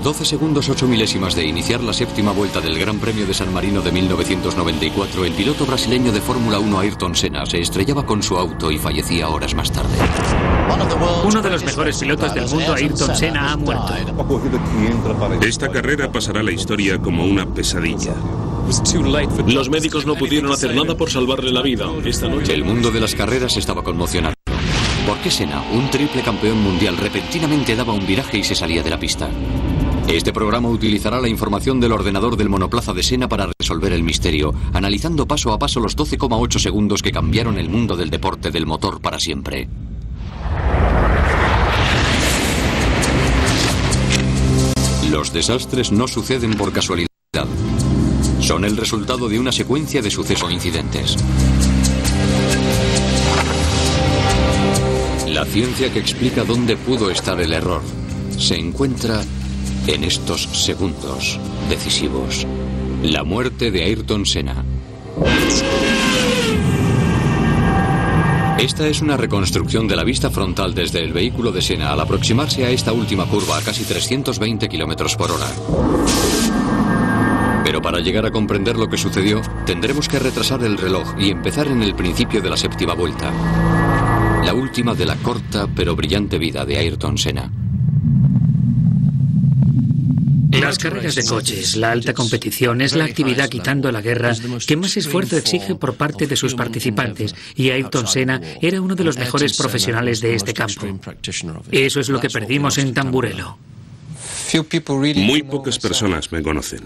12 segundos 8 milésimas de iniciar la séptima vuelta del Gran Premio de San Marino de 1994, el piloto brasileño de Fórmula 1 Ayrton Senna se estrellaba con su auto y fallecía horas más tarde. Uno de los mejores pilotos del mundo, Ayrton Senna, ha muerto. Esta carrera pasará a la historia como una pesadilla. Los médicos no pudieron hacer nada por salvarle la vida. Esta noche el mundo de las carreras estaba conmocionado. ¿Por qué Senna, un triple campeón mundial, repentinamente daba un viraje y se salía de la pista? Este programa utilizará la información del ordenador del monoplaza de Senna para resolver el misterio, analizando paso a paso los 12,8 segundos que cambiaron el mundo del deporte del motor para siempre. Los desastres no suceden por casualidad. Son el resultado de una secuencia de sucesos o incidentes. La ciencia que explica dónde pudo estar el error se encuentra en estos segundos decisivos. La muerte de Ayrton Senna. Esta es una reconstrucción de la vista frontal desde el vehículo de Senna al aproximarse a esta última curva a casi 320 km por hora. Pero para llegar a comprender lo que sucedió, tendremos que retrasar el reloj y empezar en el principio de la séptima vuelta. La última de la corta pero brillante vida de Ayrton Senna. Las carreras de coches, la alta competición, es la actividad, quitando la guerra, que más esfuerzo exige por parte de sus participantes, y Ayrton Senna era uno de los mejores profesionales de este campo. Eso es lo que perdimos en Tamburello. Muy pocas personas me conocen.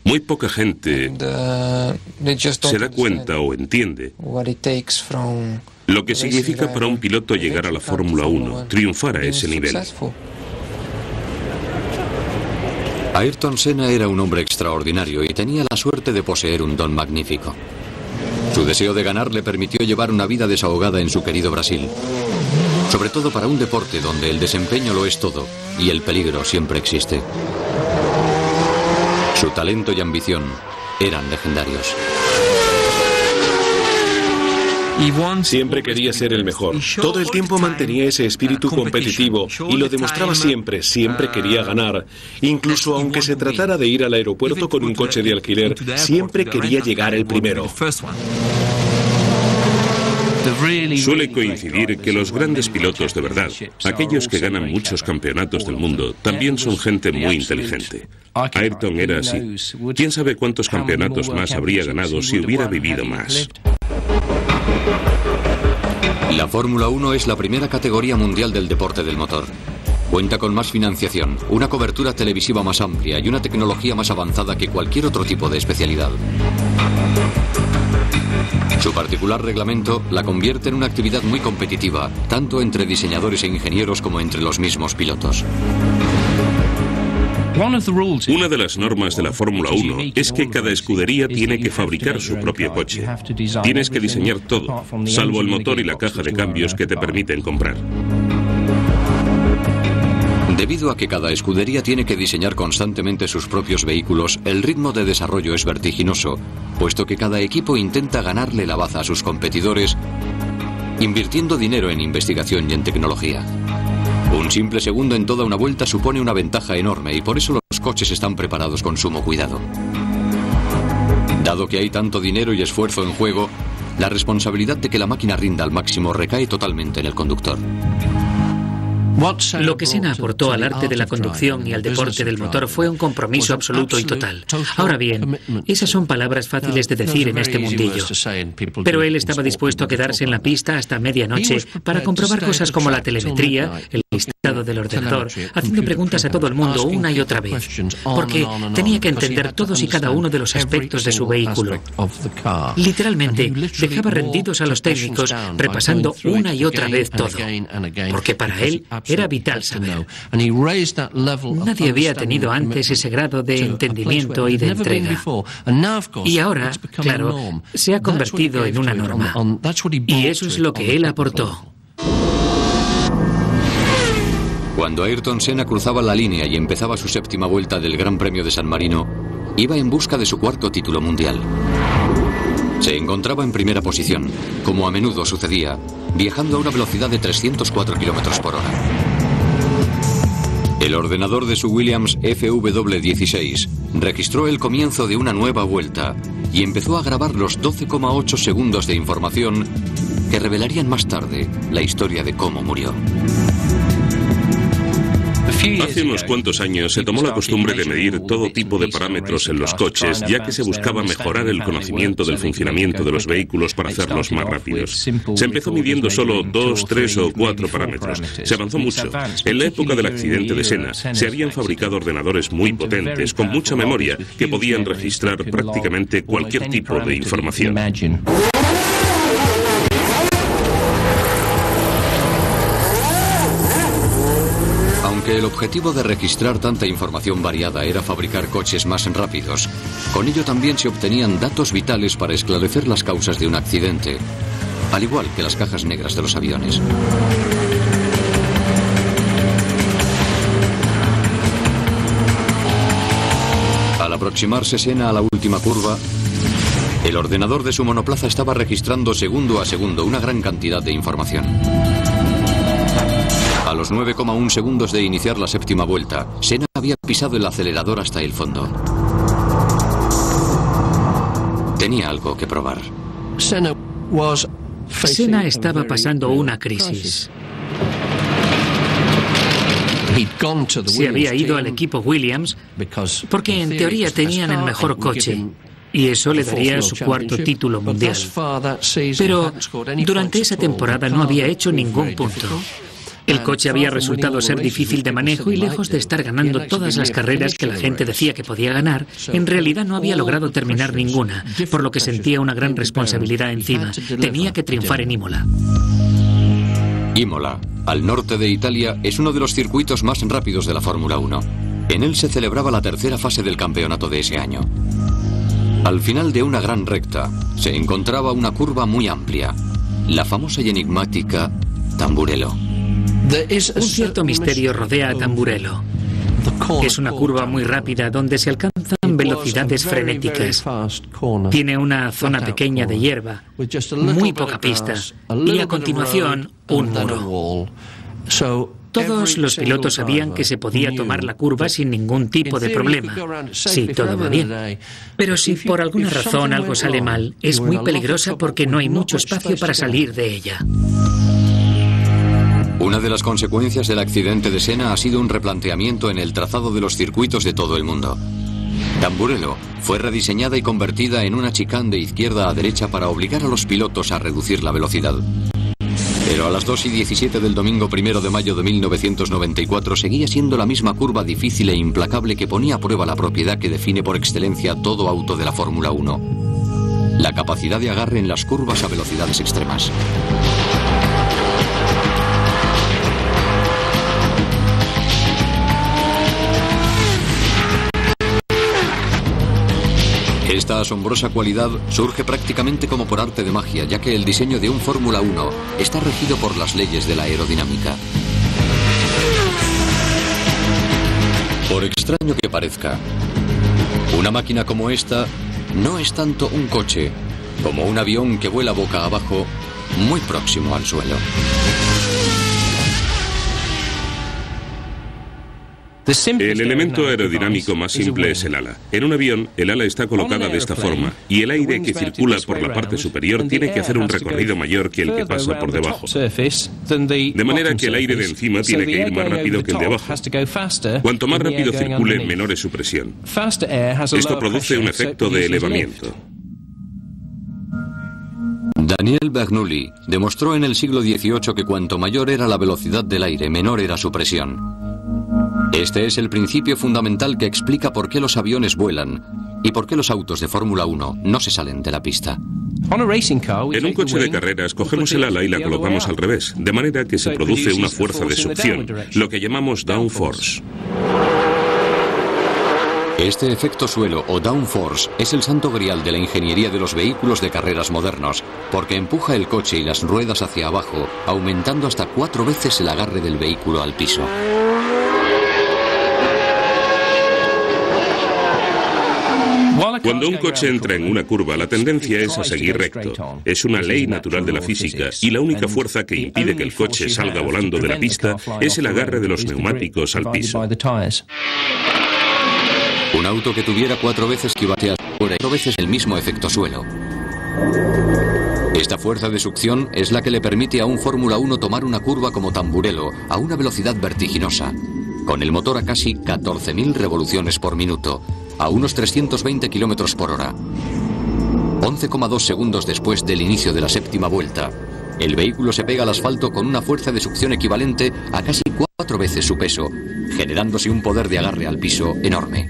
Muy poca gente se da cuenta o entiende lo que significa para un piloto llegar a la Fórmula 1, triunfar a ese nivel. Ayrton Senna era un hombre extraordinario y tenía la suerte de poseer un don magnífico. Su deseo de ganar le permitió llevar una vida desahogada en su querido Brasil. Sobre todo para un deporte donde el desempeño lo es todo y el peligro siempre existe. Su talento y ambición eran legendarios. Siempre quería ser el mejor. Todo el tiempo mantenía ese espíritu competitivo y lo demostraba siempre. Siempre quería ganar. Incluso aunque se tratara de ir al aeropuerto con un coche de alquiler, siempre quería llegar el primero. Suele coincidir que los grandes pilotos de verdad, aquellos que ganan muchos campeonatos del mundo, también son gente muy inteligente. Ayrton era así. ¿Quién sabe cuántos campeonatos más habría ganado si hubiera vivido más? La Fórmula 1 es la primera categoría mundial del deporte del motor. Cuenta con más financiación, una cobertura televisiva más amplia y una tecnología más avanzada que cualquier otro tipo de especialidad. Su particular reglamento la convierte en una actividad muy competitiva, tanto entre diseñadores e ingenieros como entre los mismos pilotos. Una de las normas de la Fórmula 1 es que cada escudería tiene que fabricar su propio coche. Tienes que diseñar todo, salvo el motor y la caja de cambios que te permiten comprar. Debido a que cada escudería tiene que diseñar constantemente sus propios vehículos, el ritmo de desarrollo es vertiginoso, puesto que cada equipo intenta ganarle la baza a sus competidores, invirtiendo dinero en investigación y en tecnología. Un simple segundo en toda una vuelta supone una ventaja enorme y por eso los coches están preparados con sumo cuidado. Dado que hay tanto dinero y esfuerzo en juego, la responsabilidad de que la máquina rinda al máximo recae totalmente en el conductor. Lo que Senna aportó al arte de la conducción y al deporte del motor fue un compromiso absoluto y total. Ahora bien, esas son palabras fáciles de decir en este mundillo. Pero él estaba dispuesto a quedarse en la pista hasta medianoche para comprobar cosas como la telemetría, el listado del ordenador, haciendo preguntas a todo el mundo una y otra vez, porque tenía que entender todos y cada uno de los aspectos de su vehículo. Literalmente, dejaba rendidos a los técnicos repasando una y otra vez todo, porque para él era vital saber. Nadie había tenido antes ese grado de entendimiento y de entrega. Y ahora, claro, se ha convertido en una norma. Y eso es lo que él aportó. Cuando Ayrton Senna cruzaba la línea y empezaba su séptima vuelta del Gran Premio de San Marino, iba en busca de su cuarto título mundial. Se encontraba en primera posición, como a menudo sucedía, viajando a una velocidad de 304 km por hora. El ordenador de su Williams FW16 registró el comienzo de una nueva vuelta y empezó a grabar los 12,8 segundos de información que revelarían más tarde la historia de cómo murió. Hace unos cuantos años se tomó la costumbre de medir todo tipo de parámetros en los coches, ya que se buscaba mejorar el conocimiento del funcionamiento de los vehículos para hacerlos más rápidos. Se empezó midiendo solo 2, 3 o 4 parámetros. Se avanzó mucho. En la época del accidente de Senna, se habían fabricado ordenadores muy potentes, con mucha memoria, que podían registrar prácticamente cualquier tipo de información. Aunque el objetivo de registrar tanta información variada era fabricar coches más rápidos, con ello también se obtenían datos vitales para esclarecer las causas de un accidente, al igual que las cajas negras de los aviones. Al aproximarse Senna a la última curva, el ordenador de su monoplaza estaba registrando segundo a segundo una gran cantidad de información. A los 9,1 segundos de iniciar la séptima vuelta, Senna había pisado el acelerador hasta el fondo. Tenía algo que probar. Senna estaba pasando una crisis. Se había ido al equipo Williams porque en teoría tenían el mejor coche y eso le daría su cuarto título mundial. Pero durante esa temporada no había hecho ningún punto. El coche había resultado ser difícil de manejo y lejos de estar ganando todas las carreras que la gente decía que podía ganar, en realidad no había logrado terminar ninguna, por lo que sentía una gran responsabilidad encima. Tenía que triunfar en Imola. Imola, al norte de Italia, es uno de los circuitos más rápidos de la Fórmula 1. En él se celebraba la tercera fase del campeonato de ese año. Al final de una gran recta, se encontraba una curva muy amplia, la famosa y enigmática Tamburello. Un cierto misterio rodea a Tamburello. Es una curva muy rápida donde se alcanzan velocidades frenéticas. Tiene una zona pequeña de hierba, muy poca pista y a continuación un muro. Todos los pilotos sabían que se podía tomar la curva sin ningún tipo de problema. Sí, todo va bien. Pero si por alguna razón algo sale mal, es muy peligrosa porque no hay mucho espacio para salir de ella. Una de las consecuencias del accidente de Senna ha sido un replanteamiento en el trazado de los circuitos de todo el mundo. Tamburello fue rediseñada y convertida en una chicane de izquierda a derecha para obligar a los pilotos a reducir la velocidad. Pero a las 2:17 del domingo 1 de mayo de 1994 seguía siendo la misma curva difícil e implacable que ponía a prueba la propiedad que define por excelencia todo auto de la Fórmula 1: la capacidad de agarre en las curvas a velocidades extremas. Esta asombrosa cualidad surge prácticamente como por arte de magia, ya que el diseño de un Fórmula 1 está regido por las leyes de la aerodinámica. Por extraño que parezca, una máquina como esta no es tanto un coche como un avión que vuela boca abajo, muy próximo al suelo. El elemento aerodinámico más simple es el ala. En un avión, el ala está colocada de esta forma y el aire que circula por la parte superior tiene que hacer un recorrido mayor que el que pasa por debajo. De manera que el aire de encima tiene que ir más rápido que el de abajo. Cuanto más rápido circule, menor es su presión. Esto produce un efecto de elevamiento. Daniel Bernoulli demostró en el siglo XVIII que cuanto mayor era la velocidad del aire, menor era su presión. Este es el principio fundamental que explica por qué los aviones vuelan y por qué los autos de Fórmula 1 no se salen de la pista. En un coche de carreras cogemos el ala y la colocamos al revés, de manera que se produce una fuerza de succión, lo que llamamos downforce. Este efecto suelo o downforce es el santo grial de la ingeniería de los vehículos de carreras modernos, porque empuja el coche y las ruedas hacia abajo, aumentando hasta 4 veces el agarre del vehículo al piso. Cuando un coche entra en una curva, la tendencia es a seguir recto. Es una ley natural de la física, y la única fuerza que impide que el coche salga volando de la pista es el agarre de los neumáticos al piso. Un auto que tuviera 4 veces que batea por 4 veces el mismo efecto suelo. Esta fuerza de succión es la que le permite a un Fórmula 1 tomar una curva como Tamburello a una velocidad vertiginosa, con el motor a casi 14.000 revoluciones por minuto, a unos 320 kilómetros por hora. 11,2 segundos después del inicio de la séptima vuelta, el vehículo se pega al asfalto con una fuerza de succión equivalente a casi 4 veces su peso, generándose un poder de agarre al piso enorme.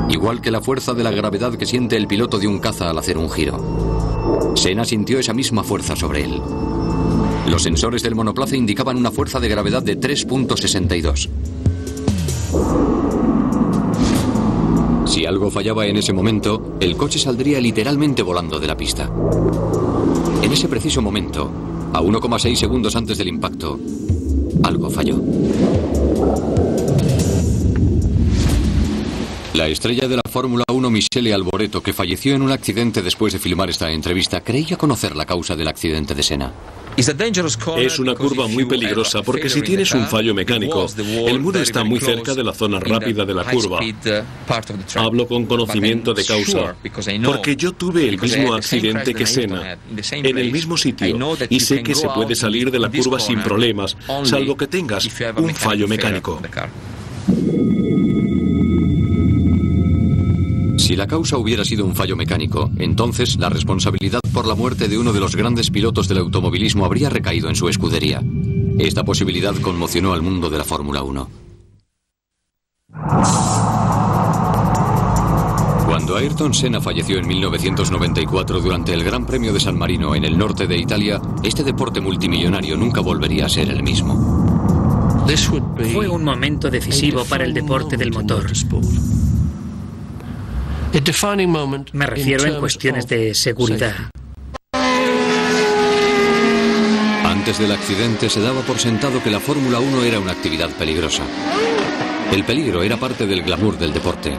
Igual que la fuerza de la gravedad que siente el piloto de un caza al hacer un giro. Senna sintió esa misma fuerza sobre él. Los sensores del monoplaza indicaban una fuerza de gravedad de 3.62. Si algo fallaba en ese momento, el coche saldría literalmente volando de la pista. En ese preciso momento, a 1,6 segundos antes del impacto, algo falló. La estrella de la Fórmula 1, Michele Alboreto, que falleció en un accidente después de filmar esta entrevista, creía conocer la causa del accidente de Senna. Es una curva muy peligrosa porque si tienes un fallo mecánico, el muro está muy cerca de la zona rápida de la curva. Hablo con conocimiento de causa, porque yo tuve el mismo accidente que Senna, en el mismo sitio, y sé que se puede salir de la curva sin problemas, salvo que tengas un fallo mecánico. Si la causa hubiera sido un fallo mecánico, entonces la responsabilidad por la muerte de uno de los grandes pilotos del automovilismo habría recaído en su escudería. Esta posibilidad conmocionó al mundo de la Fórmula 1. Cuando Ayrton Senna falleció en 1994 durante el Gran Premio de San Marino en el norte de Italia, este deporte multimillonario nunca volvería a ser el mismo. Fue un momento decisivo para el deporte del motor. Me refiero en cuestiones de seguridad. Antes del accidente se daba por sentado que la Fórmula 1 era una actividad peligrosa. El peligro era parte del glamour del deporte.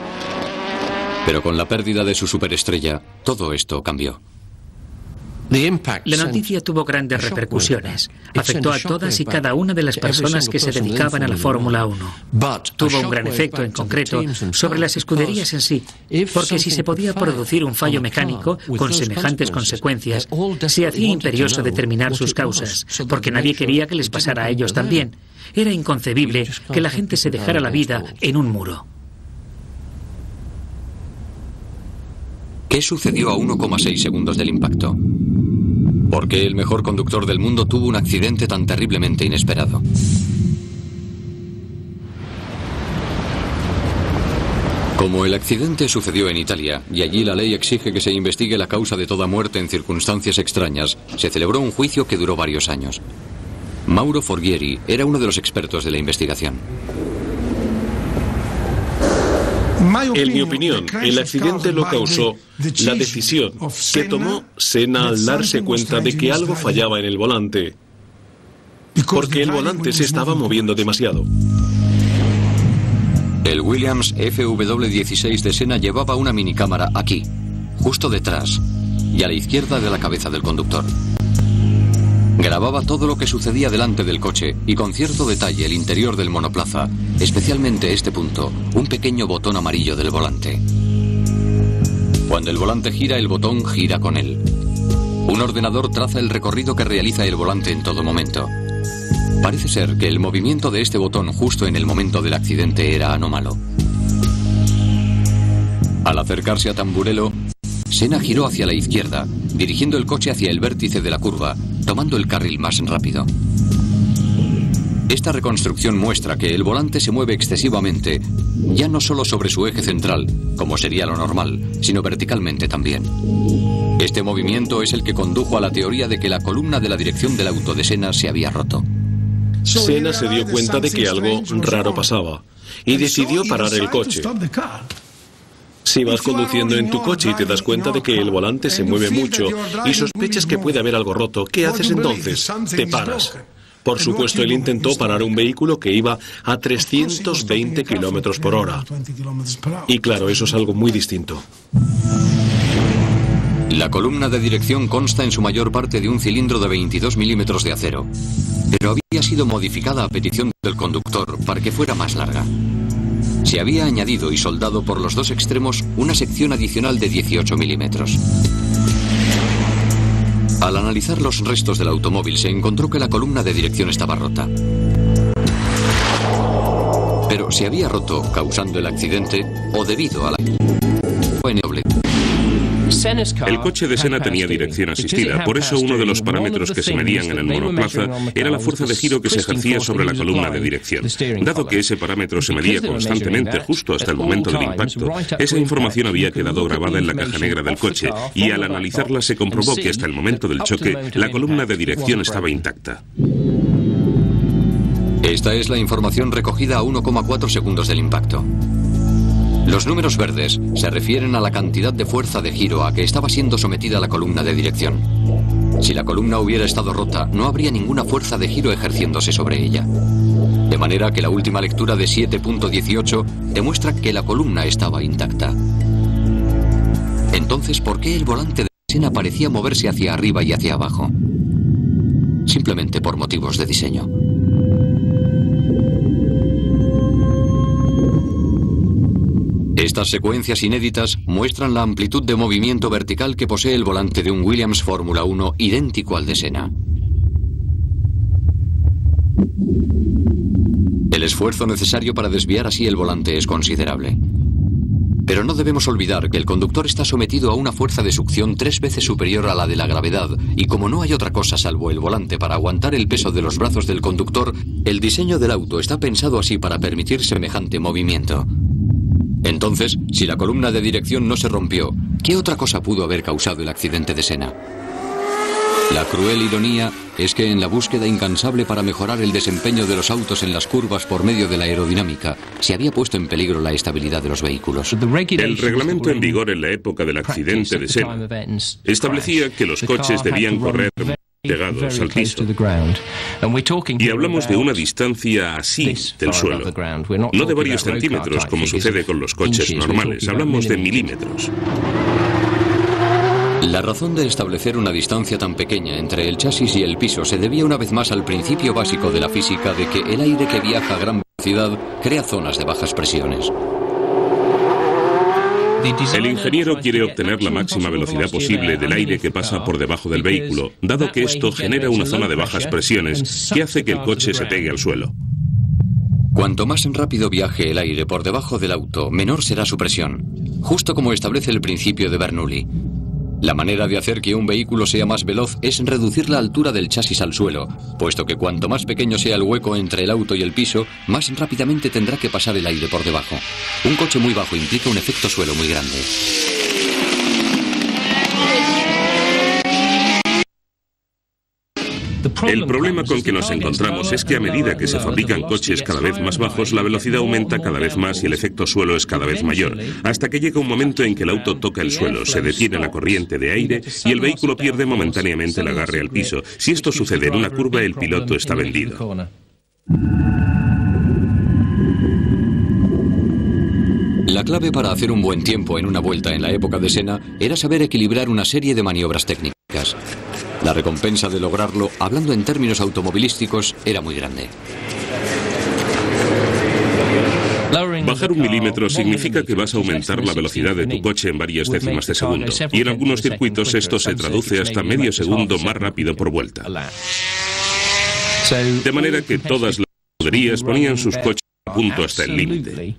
Pero con la pérdida de su superestrella, todo esto cambió. La noticia tuvo grandes repercusiones. Afectó a todas y cada una de las personas que se dedicaban a la Fórmula 1. Tuvo un gran efecto, en concreto, sobre las escuderías en sí, porque si se podía producir un fallo mecánico con semejantes consecuencias, se hacía imperioso determinar sus causas, porque nadie quería que les pasara a ellos también. Era inconcebible que la gente se dejara la vida en un muro. ¿Qué sucedió a 1,6 segundos del impacto? ¿Por qué el mejor conductor del mundo tuvo un accidente tan terriblemente inesperado? Como el accidente sucedió en Italia, y allí la ley exige que se investigue la causa de toda muerte en circunstancias extrañas, se celebró un juicio que duró varios años. Mauro Forghieri era uno de los expertos de la investigación. En mi opinión, el accidente lo causó la decisión que tomó Senna al darse cuenta de que algo fallaba en el volante, porque el volante se estaba moviendo demasiado. El Williams FW16 de Senna llevaba una minicámara aquí, justo detrás, y a la izquierda de la cabeza del conductor. Grababa todo lo que sucedía delante del coche y con cierto detalle el interior del monoplaza, especialmente este punto, un pequeño botón amarillo del volante. Cuando el volante gira, el botón gira con él. Un ordenador traza el recorrido que realiza el volante en todo momento. Parece ser que el movimiento de este botón justo en el momento del accidente era anómalo. Al acercarse a Tamburello, Senna giró hacia la izquierda, dirigiendo el coche hacia el vértice de la curva, tomando el carril más rápido. Esta reconstrucción muestra que el volante se mueve excesivamente, ya no solo sobre su eje central, como sería lo normal, sino verticalmente también. Este movimiento es el que condujo a la teoría de que la columna de la dirección del auto de Senna se había roto. Senna se dio cuenta de que algo raro pasaba y decidió parar el coche. Si vas conduciendo en tu coche y te das cuenta de que el volante se mueve mucho y sospechas que puede haber algo roto, ¿qué haces entonces? Te paras. Por supuesto, él intentó parar un vehículo que iba a 320 kilómetros por hora. Y claro, eso es algo muy distinto. La columna de dirección consta en su mayor parte de un cilindro de 22 milímetros de acero, pero había sido modificada a petición del conductor para que fuera más larga. Se había añadido y soldado por los dos extremos una sección adicional de 18 milímetros. Al analizar los restos del automóvil se encontró que la columna de dirección estaba rota. Pero se había roto causando el accidente o debido a la... El coche de Senna tenía dirección asistida, por eso uno de los parámetros que se medían en el monoplaza era la fuerza de giro que se ejercía sobre la columna de dirección. Dado que ese parámetro se medía constantemente justo hasta el momento del impacto, esa información había quedado grabada en la caja negra del coche y al analizarla se comprobó que hasta el momento del choque la columna de dirección estaba intacta. Esta es la información recogida a 1,4 segundos del impacto. Los números verdes se refieren a la cantidad de fuerza de giro a que estaba siendo sometida la columna de dirección. Si la columna hubiera estado rota, no habría ninguna fuerza de giro ejerciéndose sobre ella. De manera que la última lectura de 7.18 demuestra que la columna estaba intacta. Entonces, ¿por qué el volante de Senna parecía moverse hacia arriba y hacia abajo? Simplemente por motivos de diseño. Estas secuencias inéditas muestran la amplitud de movimiento vertical que posee el volante de un Williams Fórmula 1 idéntico al de Senna. El esfuerzo necesario para desviar así el volante es considerable. Pero no debemos olvidar que el conductor está sometido a una fuerza de succión 3 veces superior a la de la gravedad, y como no hay otra cosa salvo el volante para aguantar el peso de los brazos del conductor, el diseño del auto está pensado así para permitir semejante movimiento. Entonces, si la columna de dirección no se rompió, ¿qué otra cosa pudo haber causado el accidente de Senna? La cruel ironía es que en la búsqueda incansable para mejorar el desempeño de los autos en las curvas por medio de la aerodinámica, se había puesto en peligro la estabilidad de los vehículos. El reglamento en vigor en la época del accidente de Senna establecía que los coches debían correr pegados al piso. Y hablamos de una distancia así del suelo, no de varios centímetros como sucede con los coches normales, hablamos de milímetros. La razón de establecer una distancia tan pequeña entre el chasis y el piso se debía una vez más al principio básico de la física de que el aire que viaja a gran velocidad crea zonas de bajas presiones. El ingeniero quiere obtener la máxima velocidad posible del aire que pasa por debajo del vehículo, dado que esto genera una zona de bajas presiones que hace que el coche se pegue al suelo. Cuanto más rápido viaje el aire por debajo del auto, menor será su presión, justo como establece el principio de Bernoulli. La manera de hacer que un vehículo sea más veloz es reducir la altura del chasis al suelo, puesto que cuanto más pequeño sea el hueco entre el auto y el piso, más rápidamente tendrá que pasar el aire por debajo. Un coche muy bajo implica un efecto suelo muy grande. El problema con que nos encontramos es que a medida que se fabrican coches cada vez más bajos, la velocidad aumenta cada vez más y el efecto suelo es cada vez mayor, hasta que llega un momento en que el auto toca el suelo, se detiene la corriente de aire y el vehículo pierde momentáneamente el agarre al piso. Si esto sucede en una curva, el piloto está vendido. La clave para hacer un buen tiempo en una vuelta en la época de Senna era saber equilibrar una serie de maniobras técnicas. La recompensa de lograrlo, hablando en términos automovilísticos, era muy grande. Bajar 1 milímetro significa que vas a aumentar la velocidad de tu coche en varias décimas de segundo. Y en algunos circuitos esto se traduce hasta medio segundo más rápido por vuelta. De manera que todas las escuderías ponían sus coches a punto hasta el límite.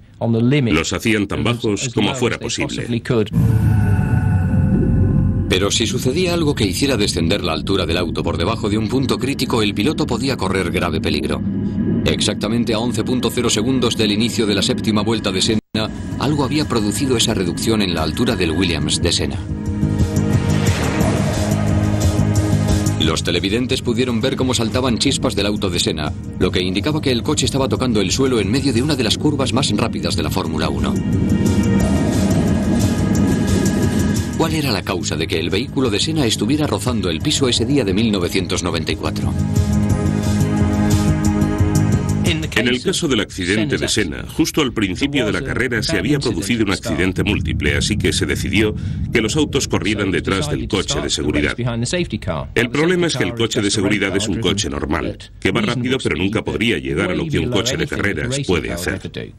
Los hacían tan bajos como fuera posible. Pero si sucedía algo que hiciera descender la altura del auto por debajo de un punto crítico, el piloto podía correr grave peligro. Exactamente a 11.0 segundos del inicio de la séptima vuelta de Senna, algo había producido esa reducción en la altura del Williams de Senna. Los televidentes pudieron ver cómo saltaban chispas del auto de Senna, lo que indicaba que el coche estaba tocando el suelo en medio de una de las curvas más rápidas de la Fórmula 1. ¿Cuál era la causa de que el vehículo de Senna estuviera rozando el piso ese día de 1994? En el caso del accidente de Senna, justo al principio de la carrera se había producido un accidente múltiple, así que se decidió que los autos corrieran detrás del coche de seguridad. El problema es que el coche de seguridad es un coche normal, que va rápido pero nunca podría llegar a lo que un coche de carreras puede hacer.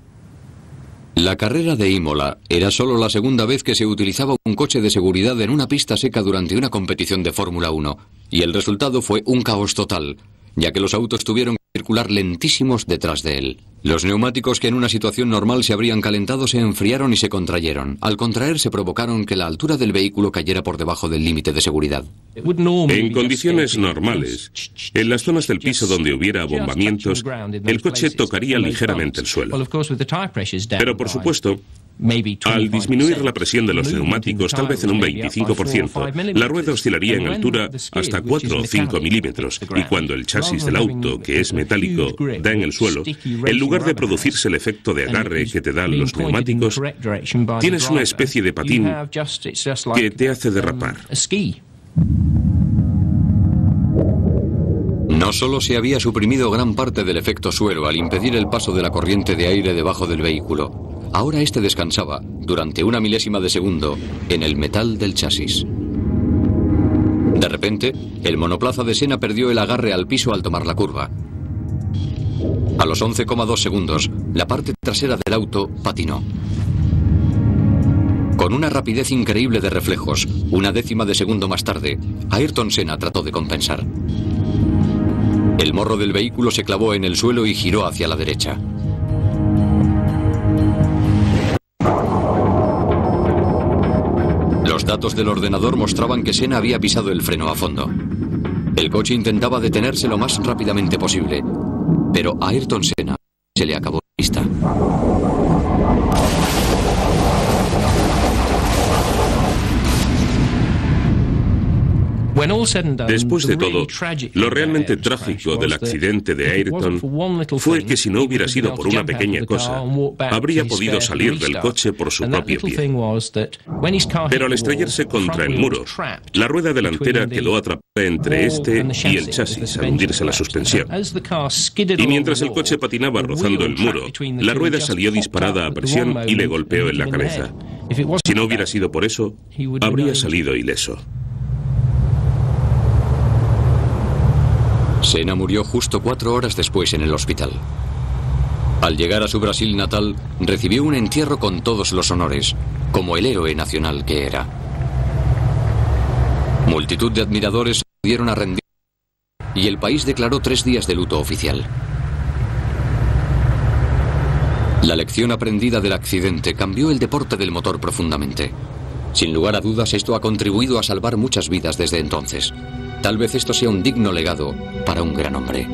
La carrera de Imola era solo la segunda vez que se utilizaba un coche de seguridad en una pista seca durante una competición de Fórmula 1, y el resultado fue un caos total, ya que los autos tuvieron que circular lentísimos detrás de él. Los neumáticos que en una situación normal se habrían calentado se enfriaron y se contrayeron. Al contraerse provocaron que la altura del vehículo cayera por debajo del límite de seguridad. En condiciones normales, en las zonas del piso donde hubiera abombamientos, el coche tocaría ligeramente el suelo. Pero por supuesto, al disminuir la presión de los neumáticos, tal vez en un 25%, la rueda oscilaría en altura hasta 4 o 5 milímetros, y cuando el chasis del auto, que es metálico, da en el suelo, en lugar de producirse el efecto de agarre que te dan los neumáticos, tienes una especie de patín que te hace derrapar. No solo se había suprimido gran parte del efecto suelo al impedir el paso de la corriente de aire debajo del vehículo, ahora este descansaba, durante una milésima de segundo, en el metal del chasis. De repente, el monoplaza de Senna perdió el agarre al piso al tomar la curva. A los 11,2 segundos, la parte trasera del auto patinó. Con una rapidez increíble de reflejos, una décima de segundo más tarde, Ayrton Senna trató de compensar. El morro del vehículo se clavó en el suelo y giró hacia la derecha. Los datos del ordenador mostraban que Senna había pisado el freno a fondo. El coche intentaba detenerse lo más rápidamente posible, pero a Ayrton Senna se le acabó la pista. Después de todo, lo realmente trágico del accidente de Ayrton fue que si no hubiera sido por una pequeña cosa, habría podido salir del coche por su propio pie. Pero al estrellarse contra el muro, la rueda delantera quedó atrapada entre este y el chasis al hundirse la suspensión. Y mientras el coche patinaba rozando el muro, la rueda salió disparada a presión y le golpeó en la cabeza. Si no hubiera sido por eso, habría salido ileso. Senna murió justo 4 horas después en el hospital. Al llegar a su Brasil natal, recibió un entierro con todos los honores, como el héroe nacional que era. Multitud de admiradores se dieron a rendir y el país declaró 3 días de luto oficial. La lección aprendida del accidente cambió el deporte del motor profundamente. Sin lugar a dudas, esto ha contribuido a salvar muchas vidas desde entonces. Tal vez esto sea un digno legado para un gran hombre.